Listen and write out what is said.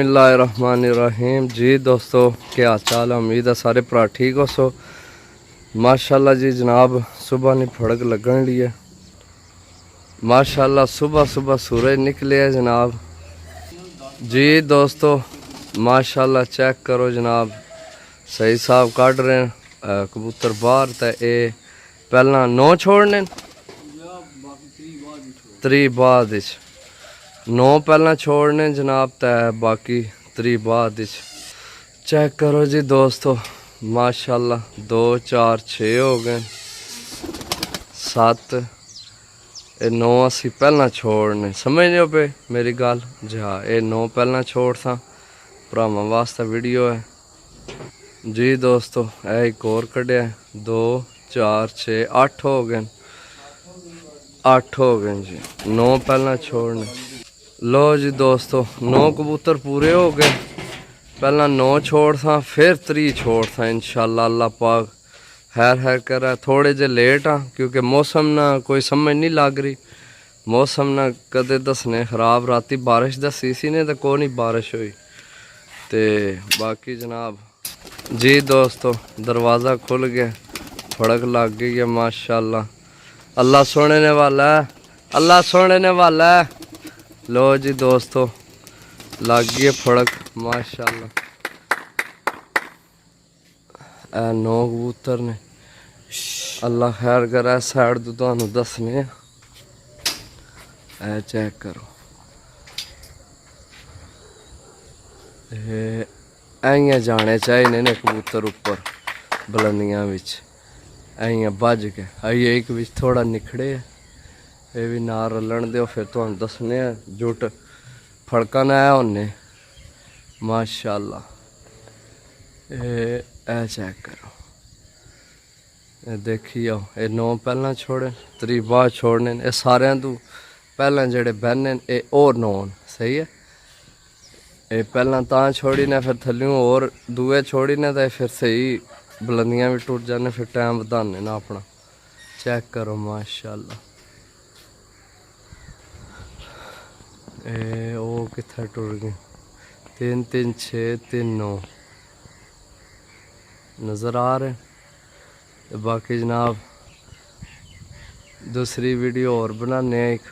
बिस्मिल्लाहिर्रहमानिर्रहीम। जी दोस्तों, क्या चाल है? उम्मीद है सारे भरा ठीक हो सो। माशाल्लाह जी जनाब, सुबह नहीं फड़क लगन ली है। माशाल्लाह सुबह सुबह सूरज निकले है जनाब। जी दोस्तों माशाल्लाह चेक करो जनाब, सही साहब काट रहे हैं कबूतर बाहर। तो ये पहला 9 छोड़ने, 3 बाद 9 पहला छोड़ने जनाब, तो बाकी 3 बाद। चेक करो जी दोस्तों, माशाल्लाह 2 4 6 हो गए, 7 9 असी पहला छोड़ने। समझ पे मेरी गल जी? हाँ, ये 9 पहला छोड़ था, भरावां वास्ते वीडियो है जी दोस्तों। एक और कढ़िया 2 4 6 8 हो गए, 8 हो गए जी। 9 पहला छोड़ने। लो जी दोस्तों, 9 कबूतर पूरे हो गए। पहला 9 छोड़ था, फिर 3 छोड़ था। इंशाल्लाह अल्लाह पाक खैर कर। थोड़े जे लेट हाँ, क्योंकि मौसम ना कोई समझ नहीं लग रही। मौसम ना कदे दसने खराब, राती बारिश दसी सी ने तो कोई नहीं बारिश हुई। तो बाकी जनाब जी दोस्तों, दरवाज़ा खुल गया, फड़क लग गई है माशाल्लाह। अल्लाह सुनने वाला है, अल्लाह सुनने वाला है। लो जी दोस्तों, लग गई है फड़क माशाल्लाह। 9 कबूतर ने, अल्लाह खैर करे। साइड तो तुहानू दसने ए चेक करो, इं जाने चाहिए ने कबूतर उपर बुलंदियां विच, इं भज के आइए। एक बिच थोड़ा निखड़े है, ये भी ना रलन दो, फिर तुहानू दसने जुट फड़का ना है उन्ने माशाल्लाह। ए चेक करो, देखी आओ। ये 9 पहला छोड़े, 3 बाद छोड़ने। ये सारे तू पहला जेड़े बहने ये और 9 सही है। ये पहला ता छोड़ी ने, फिर थल्यों और दुए छोड़ी ने, तो फिर सही बुलंदियां भी टुट जाने, फिर टाइम बधाने ना अपना। चेक करो माशाल्लाह। ओ किथे टुट गई? 3 3 6 3 9 नज़र आ रहे। तो बाकी जनाब दूसरी वीडियो और बनाने एक